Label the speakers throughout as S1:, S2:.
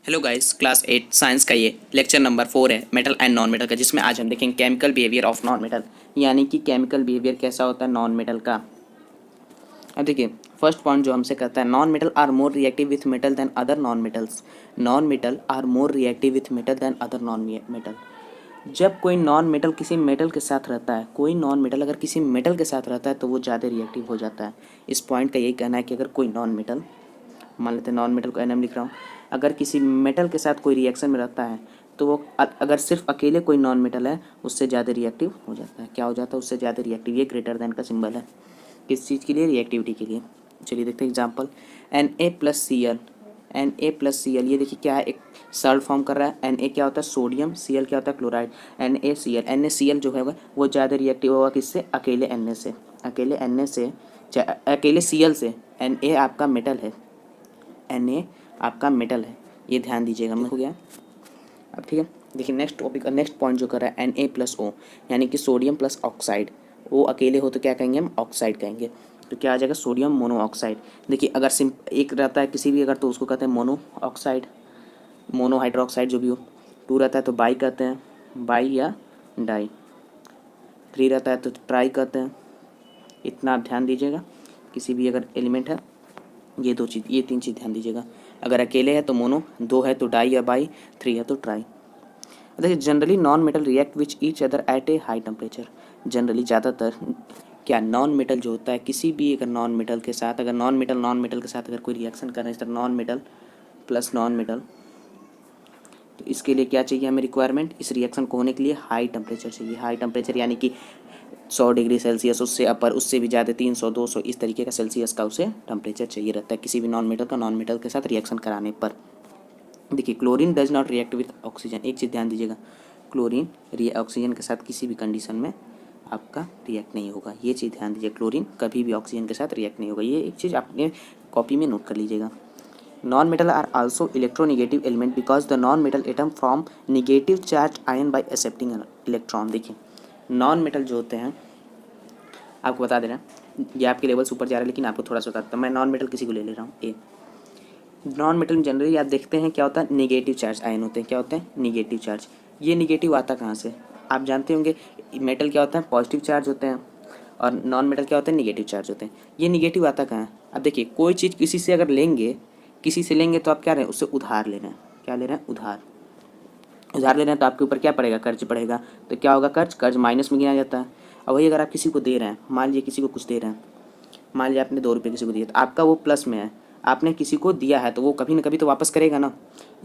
S1: Hello guys, class 8 science का ये lecture number 4 है मेटल एंड नॉन मेटल का, जिसमें आज हम देखेंगे chemical behaviour of non metal, यानी कि केमिकल बिहेवियर कैसा होता है नॉन मेटल का। अब देखिए, फर्स्ट पॉइंट जो हमसे कहता है, non metal are more reactive with metal than other non metals. Non metal are more reactive with metal than other non metal. जब कोई नॉन मेटल किसी मेटल के साथ रहता है, कोई नॉन मेटल अगर किसी मेटल के साथ रहता है तो वो ज़्यादा रिएक्टिव हो जाता है। इस पॉइंट का यही कहना है कि अगर कोई नॉन मेटल, मान लेते हैं नॉन मेटल को एनएम लिख रहा हूँ, अगर किसी मेटल के साथ कोई रिएक्शन में रहता है तो वो अगर सिर्फ अकेले कोई नॉन मेटल है उससे ज़्यादा रिएक्टिव हो जाता है। क्या हो जाता है? उससे ज़्यादा रिएक्टिव। ये ग्रेटर देन का सिंबल है किस चीज़ के लिए? रिएक्टिविटी के लिए। चलिए देखते हैं एग्जांपल। Na+Cl, Na+Cl, ये देखिए क्या है, एक सॉल्ट फॉर्म कर रहा है। Na क्या होता है? सोडियम। Cl क्या होता है? क्लोराइड। NaCl, NaCl जो है वो ज़्यादा रिएक्टिव होगा किससे? अकेले Na से। अकेले Na से, अकेले Cl से। Na आपका मेटल है, Na आपका मेटल है, ये ध्यान दीजिएगा। मैं हो गया अब, ठीक है। देखिए नेक्स्ट टॉपिक, नेक्स्ट पॉइंट जो कर रहा है Na+O, यानी कि सोडियम प्लस ऑक्साइड। वो अकेले हो तो क्या कहेंगे हम? ऑक्साइड कहेंगे। तो क्या आ जाएगा? Sodium monoxide. देखिए अगर एक रहता है किसी भी, अगर तो उसको कहते हैं मोनो ऑक्साइड, मोनो हाइड्रोक्साइड जो भी हो। टू रहता है तो बाई कहते हैं, बाई या डाई। थ्री रहता है तो ट्राई कहते हैं। इतना आप ध्यान दीजिएगा। किसी भी अगर एलिमेंट है, ये दो चीज़, ये तीन चीज़ ध्यान दीजिएगा। अगर अकेले है तो मोनो, दो है तो डाई या बाई, थ्री है तो ट्राई। देखिए generally non metal react which each other at A high temperature. Generally ज़्यादातर क्या नॉन मेटल जो होता है, किसी भी अगर नॉन मेटल के साथ, अगर नॉन मेटल के साथ अगर कोई रिएक्शन कर रहे हैं, इस तरह non metal plus non metal, तो इसके लिए क्या चाहिए हमें रिक्वायरमेंट? इस रिएक्शन को होने के लिए हाई टेम्परेचर चाहिए। हाई टेम्परेचर यानी कि 100 डिग्री सेल्सियस, उससे अपर, उससे भी ज़्यादा 300 200 इस तरीके का सेल्सियस का उसे टेम्परेचर चाहिए रहता है किसी भी नॉन मेटल का नॉन मेटल के साथ रिएक्शन कराने पर। देखिए chlorine does not react with oxygen. एक चीज़ ध्यान दीजिएगा, क्लोरीन ऑक्सीजन के साथ किसी भी कंडीशन में आपका रिएक्ट नहीं होगा। ये चीज़ ध्यान दीजिए, क्लोरीन कभी भी ऑक्सीजन के साथ रिएक्ट नहीं होगा। ये एक चीज़ आपने कॉपी में नोट कर लीजिएगा। Non metal are also electronegative element because the non metal atom from negative charge ion by accepting electron. देखिए नॉन मेटल जो होते हैं, आपको बता दे रहे हैं, ये आपके लेवल्स ऊपर जा रहे हैं, लेकिन आपको थोड़ा सा बताता हूँ। मैं नॉन मेटल किसी को ले रहा हूँ ए। नॉन मेटल में जनरली आप देखते हैं क्या होता है? निगेटिव चार्ज आयन होते हैं। क्या होते हैं? Negative charge. ये निगेटिव आता कहाँ से? आप जानते होंगे, मेटल क्या होता है? पॉजिटिव चार्ज होते हैं, और नॉन मेटल क्या होते हैं? निगेटिव चार्ज होते हैं। ये निगेटिव आता कहाँ है? अब देखिए कोई चीज़ किसी से अगर लेंगे, किसी से लेंगे तो आप क्या रहे हैं? उससे उधार ले रहे हैं। क्या ले रहे हैं? उधार। उधार ले रहे हैं तो आपके ऊपर क्या पड़ेगा? कर्ज पड़ेगा। तो क्या होगा? कर्ज माइनस में गिना जाता है। और वही अगर आप किसी को दे रहे हैं, मान लीजिए किसी को कुछ दे रहे हैं, मान लीजिए आपने 2 रुपये किसी को दिए, तो आपका वो प्लस में है। आपने किसी को दिया है तो वो कभी ना कभी तो वापस करेगा ना।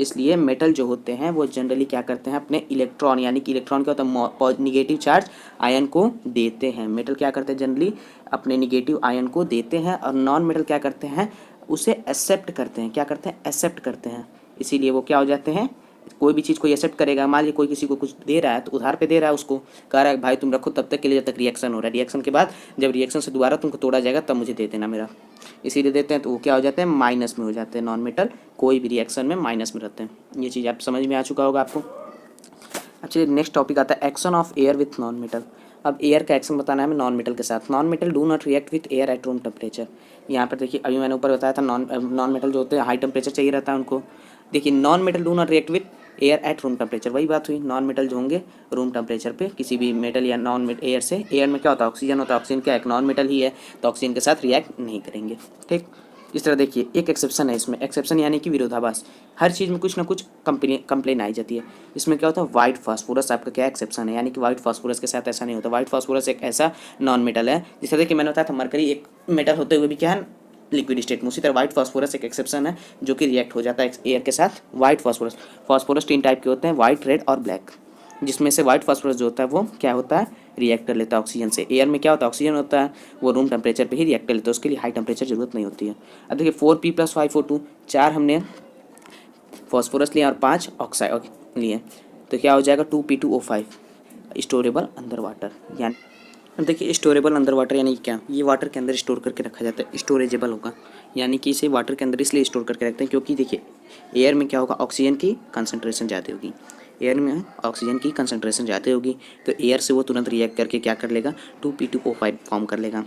S1: इसलिए मेटल जो होते हैं वो जनरली क्या करते हैं? अपने इलेक्ट्रॉन, यानी कि इलेक्ट्रॉन क्या होता है? निगेटिव चार्ज आयन को देते हैं। मेटल क्या करते हैं? जनरली अपने निगेटिव आयन को देते हैं। और नॉन मेटल क्या करते हैं? उसे एक्सेप्ट करते हैं। क्या करते हैं? एक्सेप्ट करते हैं। इसीलिए वो क्या हो जाते हैं? कोई भी चीज़ कोई एक्सेप्ट करेगा। मान लीजिए कोई किसी को कुछ दे रहा है तो उधार पे दे रहा है, उसको कह रहा है भाई तुम रखो तब तक के लिए जब तक रिएक्शन हो रहा है। रिएक्शन के बाद जब रिएक्शन से दोबारा तुमको तोड़ा जाएगा तब मुझे दे देना मेरा। इसीलिए देते हैं तो वो क्या हो जाते हैं? माइनस में हो जाते हैं। नॉन मेटल कोई भी रिएक्शन में माइनस में रहते हैं। ये चीज़ आप समझ में आ चुका होगा आपको। अब चलिए नेक्स्ट टॉपिक आता है action of air with non metal. अब एयर का एक्शन बताना है हमें नॉन मेटल के साथ। Non metal do not react with air at room temperature. यहाँ पर देखिए अभी मैंने ऊपर बताया था नॉन मेटल जो होते हैं हाई टेम्परेचर चाहिए रहता है उनको। देखिए non metal do not react with air at room temperature, वही बात हुई। नॉन मेटल जो होंगे रूम टेम्परेचर पे किसी भी मेटल या नॉन मेटल एयर से, एयर में क्या होता है? ऑक्सीजन होता है। ऑक्सीजन क्या एक नॉन मेटल ही है, तो ऑक्सीजन के साथ रिएक्ट नहीं करेंगे। ठीक, इस तरह देखिए एक एक्सेप्शन है इसमें। एक्सेप्शन यानी कि विरोधाभास। हर चीज़ में कुछ ना कुछ कंप्लेन आई जाती है। इसमें क्या होता है? वाइट फास्फोरस आपका क्या एक्सेप्शन है, यानी कि वाइट फास्फोरस के साथ ऐसा नहीं होता। वाइट फास्फोरस एक ऐसा नॉन मेटल है, जिससे देखिए मैंने बताया था मरकरी एक मेटल होते हुए भी क्या है? लिक्विड स्टेट में। उसी तरह व्हाइट फास्फोरस एक एक्सेप्शन है जो कि रिएक्ट हो जाता है एयर के साथ। व्हाइट फास्फोरस 3 टाइप के होते हैं, व्हाइट, रेड और ब्लैक, जिसमें से व्हाइट फास्फोरस जो होता है वो क्या होता है? रिएक्ट कर लेता है ऑक्सीजन से। एयर में क्या होता है? ऑक्सीजन होता है, वो रूम टेम्परेचर पे ही रिएक्ट कर लेता है, उसके लिए हाई टेम्परेचर जरूरत नहीं होती है। अब देखिए 4p+5O2, 4 हमने फॉस्फोरस लिया और 5 ऑक्साइड लिए, तो क्या हो जाएगा? 2p2O5 storable under water. यानी अब देखिए स्टोरेबल अंडर वाटर यानी क्या? ये वाटर के अंदर स्टोर करके रखा जाता है, स्टोरेजेबल होगा। यानी कि इसे वाटर के अंदर इसलिए स्टोर करके रखते हैं क्योंकि देखिए एयर में क्या होगा? ऑक्सीजन की कंसंट्रेशन ज़्यादा होगी। एयर में ऑक्सीजन की कंसंट्रेशन ज़्यादा होगी तो एयर से वो तुरंत रिएक्ट करके क्या कर लेगा? 2p2O5 फॉर्म कर लेगा।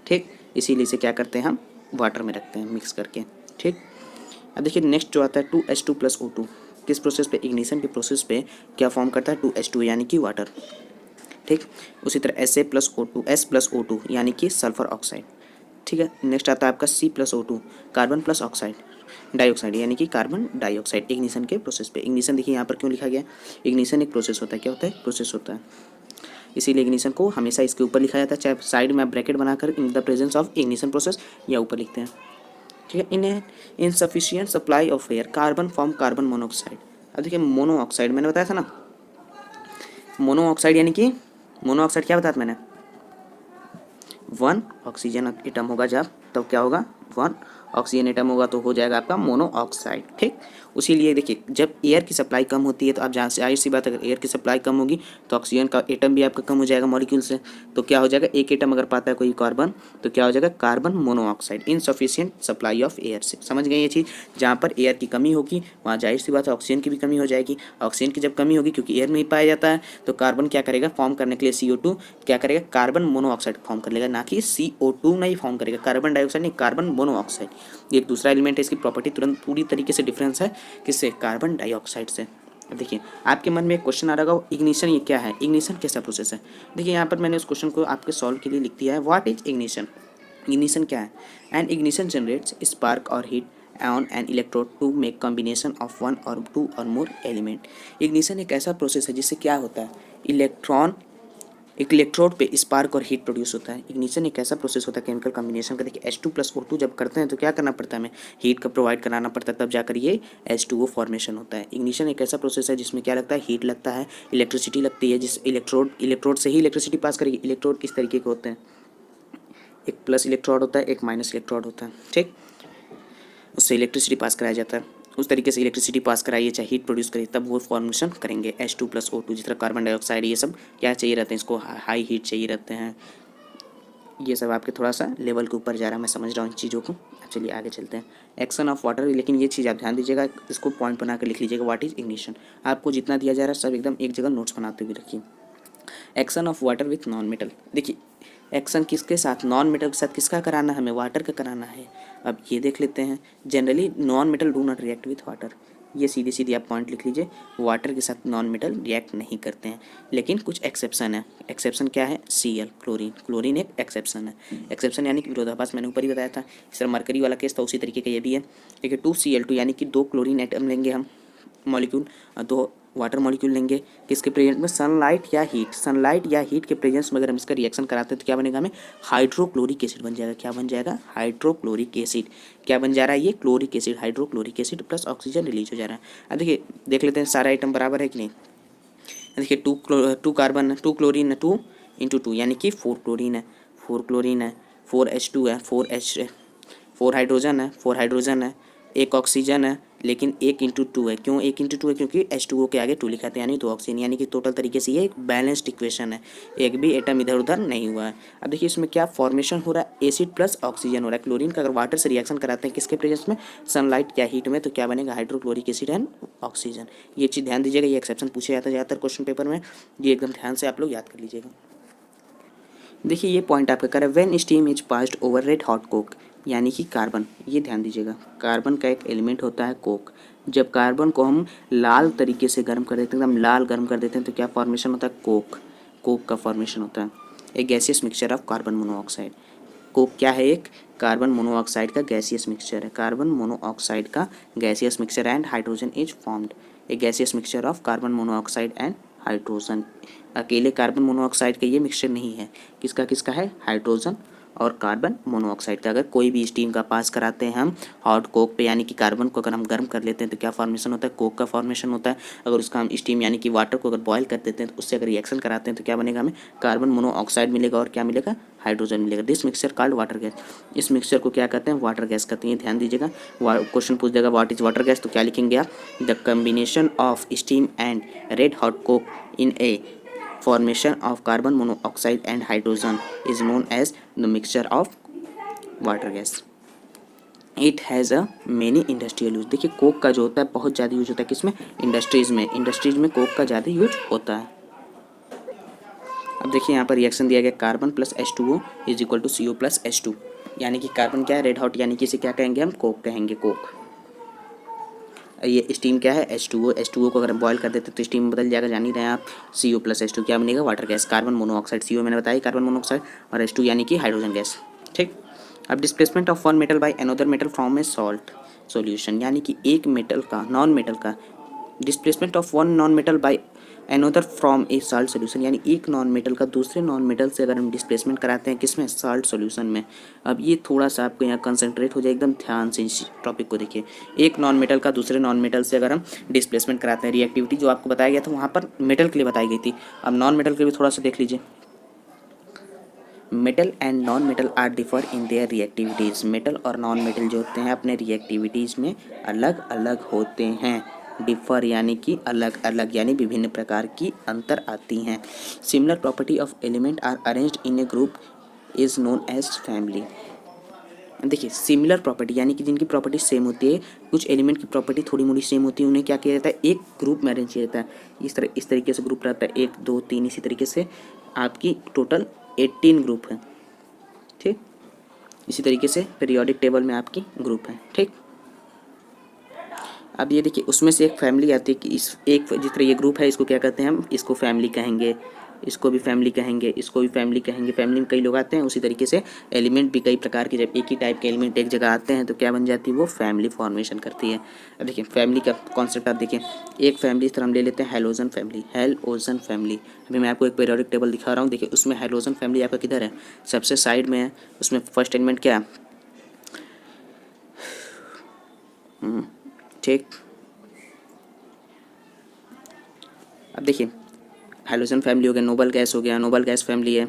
S1: ठीक, इसीलिए इसे क्या करते हैं? हम वाटर में रखते हैं मिक्स करके। ठीक, अब देखिए नेक्स्ट जो आता है 2H2+O2। किस प्रोसेस पे, इग्निशन के प्रोसेस पे क्या फॉर्म करता है 2H2 यानी कि वाटर। ठीक, उसी तरह SA+O2 S+O2 यानी कि सल्फर ऑक्साइड। ठीक है, नेक्स्ट आता है आपका C+O2 carbon plus oxide dioxide यानी कि कार्बन डाइऑक्साइड इग्निशन के प्रोसेस पे। इग्निशन देखिए यहाँ पर क्यों लिखा गया, इग्निशन एक प्रोसेस होता है, क्या होता है, प्रोसेस होता है, इसीलिए इग्निशन को हमेशा इसके ऊपर लिखा जाता है, चाहे साइड में आप ब्रैकेट बनाकर in the presence of ignition process या ऊपर लिखते हैं। ठीक है, in insufficient supply of air carbon form carbon monoxide. अब देखिए मोनोऑक्साइड मैंने बताया था ना, मोनोऑक्साइड यानी कि मोनोऑक्साइड क्या बताया था मैंने, 1 ऑक्सीजन एटम होगा जब, तब क्या होगा, 1 ऑक्सीजन एटम होगा तो हो जाएगा आपका मोनोऑक्साइड। ठीक, उसीलिए देखिए जब एयर की सप्लाई कम होती है तो आप जहाँ से जाहिर सी बात, अगर एयर की सप्लाई कम होगी तो ऑक्सीजन का एटम भी आपका कम हो जाएगा मॉलिक्यूल से, तो क्या हो जाएगा, एक एटम अगर पाता है कोई कार्बन तो क्या हो जाएगा, carbon monoxide, insufficient supply of air से। समझ गए ये चीज़, जहाँ पर एयर की कमी होगी वहाँ जाहिर सी बात है ऑक्सीजन की भी कमी हो जाएगी। ऑक्सीजन की जब कमी होगी क्योंकि एयर में ही पाया जाता है तो कार्बन क्या करेगा, फॉर्म करने के लिए CO2 क्या करेगा, कार्बन मोनोऑक्साइड फॉर्म कर लेगा, ना कि CO2 नहीं फॉर्म करेगा, कार्बन डाइऑक्साइड नहीं, कार्बन मोनोऑक्साइड। ये एक दूसरा एलिमेंट है, इसकी प्रॉपर्टी तुरंत पूरी तरीके से डिफरेंस है किससे, कार्बन डाइऑक्साइड से। अब देखिए आपके मन में एक क्वेश्चन आ रहा होगा, इग्निशन ये क्या है, इग्निशन कैसा प्रोसेस है। देखिए यहाँ पर मैंने उस क्वेश्चन को आपके सॉल्व के लिए लिख दिया है, व्हाट इज इग्निशन। इग्निशन क्या है, एंड इग्निशन जनरेट्स स्पार्क और heat on an electrode to make combination of 1 और 2 और मोर एलिमेंट। इग्निशन एक ऐसा प्रोसेस है जिससे क्या होता है, एक इलेक्ट्रोड पे स्पार्क और हीट प्रोड्यूस होता है। इग्निशन एक ऐसा प्रोसेस होता है केमिकल कॉम्बिनेशन का। देखिए H2+O2 जब करते हैं तो क्या करना पड़ता है, हमें हीट का प्रोवाइड कराना पड़ता है, तब जाकर ये H2O फॉर्मेशन होता है। इग्निशन एक ऐसा प्रोसेस है जिसमें क्या लगता है, हीट लगता है, इलेक्ट्रिसिटी लगती है, जिस इलेक्ट्रोड से ही इलेक्ट्रिसिटी पास करेगी। इलेक्ट्रोड इस तरीके के होते हैं, एक प्लस इलेक्ट्रोड होता है, एक माइनस इलेक्ट्रोड होता है। ठीक, उससे इलेक्ट्रिसिटी पास कराया जाता है, उस तरीके से इलेक्ट्रिसिटी पास कराइए चाहे हीट प्रोड्यूस करिए तब वो फॉर्मेशन करेंगे H2+O2। जिस तरह कार्बन डाइऑक्साइड ये सब क्या चाहिए रहते हैं, इसको हाई हीट चाहिए रहते हैं। ये सब आपके थोड़ा सा लेवल के ऊपर जा रहा है, मैं समझ रहा हूँ इन चीज़ों को। चलिए आगे चलते हैं, एक्शन ऑफ वाटर। लेकिन ये चीज़ आप ध्यान दीजिएगा, इसको पॉइंट बना कर लिख लीजिएगा, व्हाट इज इग्निशन। आपको जितना दिया जा रहा है सब एकदम एक जगह नोट्स बनाते हुए रखिए। Action of water with non metal. देखिए एक्शन किसके साथ, नॉन मेटल के साथ किसका कराना है, हमें वाटर का कराना है। अब ये देख लेते हैं, generally non metal do not react with water. ये सीधी सीधी आप पॉइंट लिख लीजिए, वाटर के साथ नॉन मेटल रिएक्ट नहीं करते हैं, लेकिन कुछ एक्सेप्शन है। एक्सेप्शन क्या है, Cl क्लोरीन, क्लोरीन एक एक्सेप्शन है। एक्सेप्शन यानी कि विरोधाभास, मैंने ऊपर ही बताया था। इस तरह मरकरी वाला केस था, उसी तरीके का ये भी है। देखिए 2Cl2 यानी कि 2 क्लोरीन एटम लेंगे हम मॉलिक्यूल, 2 वाटर मॉलिक्यूल लेंगे, किसके प्रेजेंस में, सनलाइट या हीट के प्रेजेंस में अगर हम इसका रिएक्शन कराते हैं तो क्या बनेगा, हमें हाइड्रोक्लोरिक एसिड बन जाएगा। क्या बन जाएगा, हाइड्रोक्लोरिक एसिड। क्या बन जा रहा है, ये chloric acid, hydrochloric acid plus oxygen release हो जा रहा है। अब देखिए देख लेते हैं सारा आइटम बराबर है कि नहीं। देखिए 2 कार्बन है, 2 क्लोरीन है, 2 × 2 यानी कि 4 क्लोरीन है, 4 क्लोरीन है, 4H2 है, 4 हाइड्रोजन है, 4 हाइड्रोजन है, एक ऑक्सीजन है, लेकिन 1 × 2 है। क्यों 1 × 2 है, क्योंकि H2O के आगे 2 लिखा था, यानी 2 ऑक्सीजन, यानी कि टोटल तरीके से ये एक बैलेंस्ड इक्वेशन है, एक भी एटम इधर उधर नहीं हुआ है। अब देखिए इसमें क्या फॉर्मेशन हो रहा है, एसिड प्लस ऑक्सीजन हो रहा है। क्लोरीन का अगर वाटर से रिएक्शन कराते हैं किसके प्रेजेंस में, सनलाइट या हीट में, तो क्या बनेगा, हाइड्रोक्लोरिक एसिड एंड ऑक्सीजन। ये चीज़ ध्यान दीजिएगा, ये एक्सेप्शन पूछे जाता है ज़्यादातर क्वेश्चन पेपर में, ये एकदम ध्यान से आप लोग याद कर लीजिएगा। देखिए ये पॉइंट आपका कर रहा है, when steam is passed over red hot Coke, यानी कि कार्बन, ये ध्यान दीजिएगा, कार्बन का एक एलिमेंट होता है कोक। जब कार्बन को हम लाल तरीके से गर्म कर देते हैं, एकदम लाल गर्म कर देते हैं, तो क्या फॉर्मेशन होता है, कोक का फॉर्मेशन होता है, एक gaseous mixture of carbon monoxide. Coke क्या है, एक कार्बन मोनोऑक्साइड का गैसियस मिक्सचर है, कार्बन मोनोऑक्साइड का gaseous mixture and hydrogen is formed, A gaseous mixture of carbon monoxide and hydrogen. अकेले कार्बन मोनोऑक्साइड का ये मिक्सचर नहीं है, किसका किसका है, हाइड्रोजन और कार्बन मोनोऑक्साइड का। अगर कोई भी स्टीम का पास कराते हैं हम हॉट कोक पे, यानी कि कार्बन को अगर हम गर्म कर लेते हैं तो क्या फॉर्मेशन होता है, कोक का फॉर्मेशन होता है। अगर उसका हम स्टीम यानी कि वाटर को अगर बॉयल कर देते हैं तो उससे अगर रिएक्शन कराते हैं तो क्या बनेगा, हमें कार्बन मोनोऑक्साइड मिलेगा और क्या मिलेगा, हाइड्रोजन मिलेगा। This mixture called water gas. इस मिक्सचर को क्या कहते हैं, वाटर गैस कहते हैं। ध्यान दीजिएगा, क्वेश्चन पूछ देगा व्हाट इज वाटर गैस, तो क्या लिखेंगे आप, the combination of steam and red hot Coke in A formation of carbon monoxide and hydrogen is known as the mixture of water gas. It has a many industrial use. देखिए Coke का जो होता है बहुत ज़्यादा use होता है, किसमें, इंडस्ट्रीज़ में कोक का ज़्यादा यूज होता है। अब देखिए यहाँ पर रिएक्शन दिया गया, carbon plus H2O is equal to CO plus H2, यानी कि कार्बन क्या है, रेड हॉट, यानी कि इसे क्या कहेंगे हम, कोक कहेंगे, कोक। ये स्टीम क्या है, H2O। H2O को अगर बॉयल कर देते तो स्टीम में बदल जाएगा, जान ही रहे हैं आप। CO प्लस H2 क्या बनेगा, water gas, carbon monoxide. CO मैंने बताया कार्बन मोनोऑक्साइड, और H2 यानी कि हाइड्रोजन गैस। ठीक। अब displacement of one metal by another metal from A salt solution, यानी कि एक मेटल का, नॉन मेटल का, displacement of one non metal by another from A salt solution, यानी एक नॉन मेटल का दूसरे नॉन मेटल से अगर हम डिस्प्लेसमेंट कराते हैं, किसमें, साल्ट सोल्यूशन में। अब ये थोड़ा सा आपको यहाँ कंसंट्रेट हो जाए, एकदम ध्यान से इस टॉपिक को देखिए। एक नॉन मेटल का दूसरे नॉन मेटल से अगर हम डिस्प्लेसमेंट कराते हैं, रिएक्टिविटी जो आपको बताया गया था वहाँ पर मेटल के लिए बताई गई थी, अब नॉन मेटल के लिए थोड़ा सा देख लीजिए। Metal and non metal are differ in their reactivities, metal और नॉन मेटल जो होते हैं अपने रिएक्टिविटीज़ में अलग अलग होते हैं। डिफर यानी कि अलग अलग, यानी विभिन्न प्रकार की अंतर आती हैं। Similar property of element are arranged in a group is known as family. देखिए सिमिलर प्रॉपर्टी यानी कि जिनकी प्रॉपर्टी सेम होती है, कुछ एलिमेंट की प्रॉपर्टी थोड़ी मोड़ी सेम होती है, उन्हें क्या किया जाता है, एक ग्रुप में अरेंज किया जाता है। इस तरीके से ग्रुप रहता है, 1 2 3, इसी तरीके से आपकी टोटल 18 ग्रुप है। ठीक, इसी तरीके से पीरियोडिक टेबल में आपकी ग्रुप है। ठीक, अब ये देखिए उसमें से एक फैमिली आती है कि इस एक जिस तरह ये ग्रुप है इसको क्या कहते हैं हम, इसको फैमिली कहेंगे, इसको भी फैमिली कहेंगे, इसको भी फैमिली कहेंगे। फैमिली में कई लोग आते हैं, उसी तरीके से एलिमेंट भी कई प्रकार के, जब एक ही टाइप के एलिमेंट एक जगह आते हैं तो क्या बन जाती है, वो फैमिली फॉर्मेशन करती है। अब देखिए फैमिली का कॉन्सेप्ट आप देखिए, एक फैमिली इस तरह हम ले लेते हैं हेलोजन फैमिली, हेलोजन फैमिली। अभी मैं आपको एक पीरियोडिक टेबल दिखा रहा हूँ, देखिए उसमें हेलोजन फैमिली आपका किधर है, सबसे साइड में है। उसमें फर्स्ट एलिमेंट क्या है, ठीक। अब देखिए हाइड्रोजन फैमिली हो गया, नोबल गैस हो गया, नोबल गैस फैमिली है।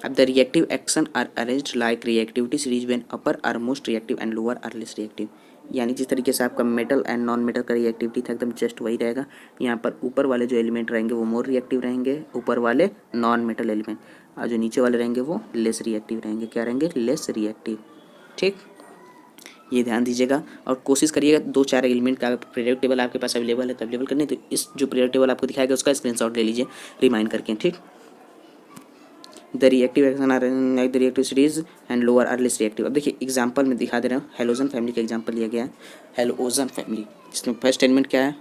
S1: अब the reactive action are arranged like reactivity series when upper are most reactive and lower are less reactive, यानी जिस तरीके से आपका मेटल एंड नॉन मेटल का रिएक्टिविटी था एकदम जस्ट वही रहेगा। यहाँ पर ऊपर वाले जो एलिमेंट रहेंगे वो मोर रिएक्टिव रहेंगे, ऊपर वाले नॉन मेटल एलिमेंट, और जो नीचे वाले रहेंगे वो लेस रिएक्टिव रहेंगे। क्या रहेंगे, लेस रिएक्टिव। ठीक, ये ध्यान दीजिएगा और कोशिश करिएगा 2-4 एलिमेंट का पीरियोडिक टेबल आपके पास अवेलेबल है तो अवेलेबल करने, तो इस जो पीरियोडिक टेबल आपको दिखाएगा उसका स्क्रीनशॉट ले लीजिए रिमाइंड करके। ठीक, the reactive action are like the reactive series and lower are less reactive. अब देखिए एग्जांपल में दिखा दे रहा हूँ, हेलोजन फैमिली का एग्जांपल लिया गया है। हेलोजन फैमिली, इसमें फर्स्ट एलिमेंट क्या है,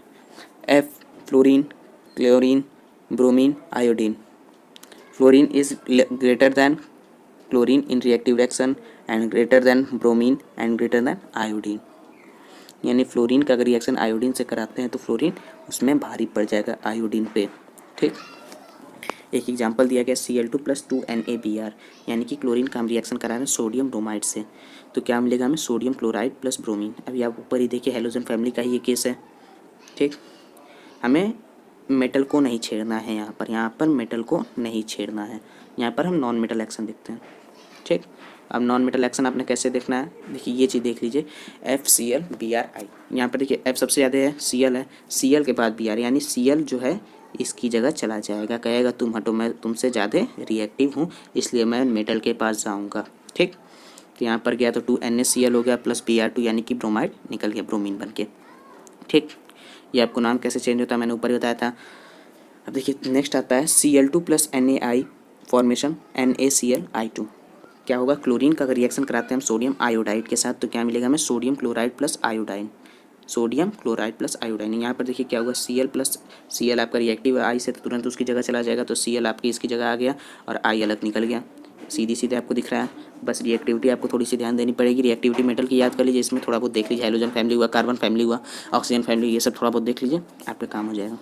S1: F, fluorine, chlorine, bromine, iodine. Fluorine is greater than chlorine in reactive reaction and greater than bromine and greater than iodine, यानी फ्लोरीन का अगर रिएक्शन आयोडीन से कराते हैं तो फ्लोरीन उसमें भारी पड़ जाएगा आयोडीन पे। ठीक, एक एग्जांपल दिया गया Cl2 + 2NaBr, यानी कि क्लोरीन का हम रिएक्शन करा रहे हैं सोडियम ब्रोमाइड से, तो क्या मिलेगा हमें, सोडियम क्लोराइड प्लस ब्रोमीन। अभी आप ऊपर ही देखिए हेलोजन फैमिली का ही ये केस है। ठीक, हमें मेटल को नहीं छेड़ना है, यहाँ पर मेटल को नहीं छेड़ना है, यहाँ पर हम नॉन मेटल एक्शन देखते हैं। ठीक, अब नॉन मेटल एक्शन आपने कैसे देखना है, देखिए ये चीज़ देख लीजिए, FCl Bri, यहाँ पर देखिए F सबसे ज़्यादा है, Cl है, Cl के बाद Br, यानी Cl जो है इसकी जगह चला जाएगा, कहेगा तुम हटो, मैं तुमसे ज़्यादा रिएक्टिव हूँ इसलिए मैं मेटल के पास जाऊँगा। ठीक, तो यहाँ पर गया तो 2NaCl हो गया प्लस Br2, यानी कि ब्रोमाइड निकल गया ब्रोमीन बन के। ठीक, ये आपको नाम कैसे चेंज होता है मैंने ऊपर ही बताया था। अब देखिए नेक्स्ट आता है Cl2 + NaI फॉर्मेशन NaClI2। क्या होगा, क्लोरीन का अगर रिएक्शन कराते हैं हम सोडियम आयोडाइड के साथ तो क्या मिलेगा हमें, sodium chloride plus iodine, sodium chloride plus iodine. यहाँ पर देखिए क्या होगा, Cl आपका रिएक्टिव आई से तो तुरंत उसकी जगह चला जाएगा, तो Cl आपकी इसकी जगह आ गया और I अलग निकल गया, सीधे आपको दिख रहा है। बस रिएक्टिविटी आपको थोड़ी सी ध्यान देनी पड़ेगी, रिएक्टिविटी मेटल की याद कर लीजिए, इसमें थोड़ा बहुत देख लीजिए, हाइड्रोजन फैमिली हुआ, कार्बन फैमिली हुआ, ऑक्सीजन फैमिली, ये सब थोड़ा बहुत देख लीजिए, आपका काम हो जाएगा।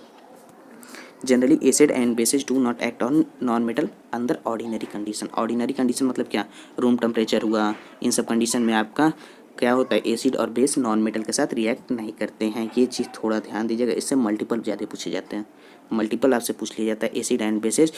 S1: Generally acid and bases do not act on non metal under ordinary condition. Ordinary condition मतलब क्या, रूम टेम्परेचर हुआ, इन सब कंडीशन में आपका क्या होता है, एसिड और बेस नॉन मेटल के साथ रिएक्ट नहीं करते हैं। ये चीज़ थोड़ा ध्यान दीजिएगा, इससे मल्टीपल ज़्यादा पूछे जाते हैं, मल्टीपल आपसे पूछ लिया जाता है। Acid and bases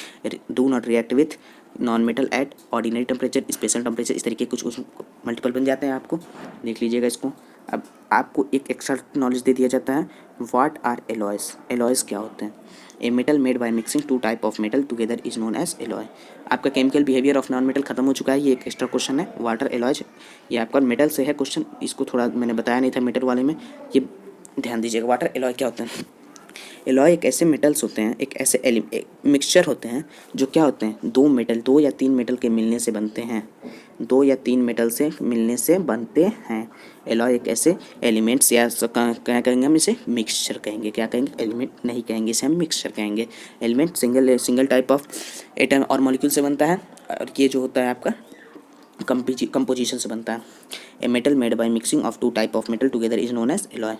S1: do not react with non metal at ordinary temperature, special temperature, इस तरीके कुछ मल्टीपल बन जाते हैं, आपको देख लीजिएगा इसको। अब आपको एक एक्स्ट्रा नॉलेज दे दिया जाता है, व्हाट आर एलॉयज, एलॉयज क्या होते हैं। A metal made by mixing 2 type of metal together is known as alloy. आपका chemical behaviour of non metal खत्म हो चुका है, ये एक एक्स्ट्रा क्वेश्चन है, वाटर एलॉयज, ये आपका मेटल से है क्वेश्चन, इसको थोड़ा मैंने बताया नहीं था मेटल वाले में, ये ध्यान दीजिएगा। वाटर एलॉय क्या होता है, एलॉय एक ऐसे मेटल्स होते हैं, एक ऐसे मिक्सचर होते हैं जो क्या होते हैं, दो मेटल, दो या तीन मेटल के मिलने से बनते हैं, दो या तीन मेटल से मिलने से बनते हैं। एलॉय एक ऐसे एलिमेंट्स या क्या कहेंगे हम इसे, मिक्सचर कहेंगे। क्या कहेंगे, एलिमेंट नहीं कहेंगे, इसे हम मिक्सचर कहेंगे। Element single type of atom और मॉलिक्यूल से बनता है, और ये जो होता है आपका कंपोजिशन से बनता है। A metal made by mixing of two type of metal together is known as alloy.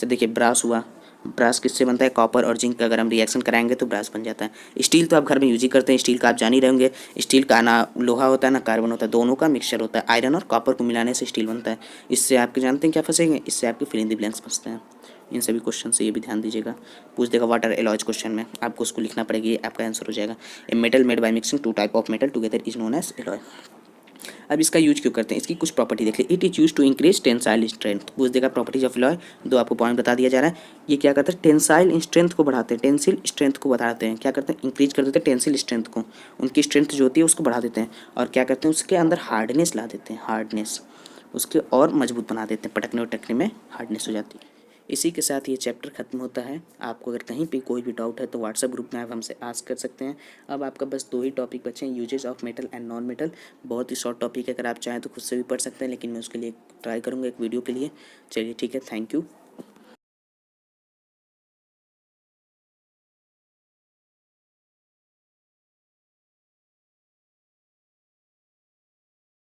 S1: तो देखिए ब्रास हुआ, ब्रास किससे बनता है, कॉपर और जिंक का अगर हम रिएक्शन कराएंगे तो ब्रास बन जाता है। स्टील तो आप घर में यूज ही करते हैं, स्टील का आप जान ही रहे होंगे। स्टील का ना लोहा होता है ना कार्बन होता है, दोनों का मिक्सचर होता है। आयरन और कॉपर को मिलाने से स्टील बनता है। इससे आपके जानते हैं क्या फंसेंगे, इससे आपके फिल इन द ब्लैंक्स फंसते हैं। इन सभी क्वेश्चन से ये भी ध्यान दीजिएगा, पूछ देगा वाटर एलॉयज क्वेश्चन में, आपको उसको लिखना पड़ेगा, ये आपका आंसर हो जाएगा। A metal made by mixing two type of metal together is known as alloy. अब इसका यूज क्यों करते हैं, इसकी कुछ प्रॉपर्टी देख लीजिए। It is use to increase tensile strength. पूछ देगा प्रॉपर्टीज ऑफ एलॉय, दो आपको पॉइंट बता दिया जा रहा है। ये क्या करते हैं, टेंसाइल स्ट्रेंथ को बढ़ाते हैं, टेंसिल स्ट्रेंथ को बढ़ाते हैं। क्या करते हैं, इंक्रीज कर देते हैं टेंसिल स्ट्रेंथ को, उनकी स्ट्रेंथ जो होती है उसको बढ़ा देते हैं। और क्या करते हैं, उसके अंदर हार्डनेस ला देते हैं, हार्डनेस उसके और मजबूत बना देते हैं, पटकने उटकने में हार्डनेस हो जाती है। इसी के साथ ये चैप्टर खत्म होता है। आपको अगर कहीं पे कोई भी डाउट है तो व्हाट्सएप ग्रुप में आप हमसे आस्क कर सकते हैं। अब आपका बस दो ही टॉपिक बचे हैं, uses of metal and non metal. बहुत ही शॉर्ट टॉपिक है, अगर आप चाहें तो खुद से भी पढ़ सकते हैं, लेकिन मैं उसके लिए ट्राई करूँगा एक वीडियो के लिए। चलिए ठीक है, थैंक यू।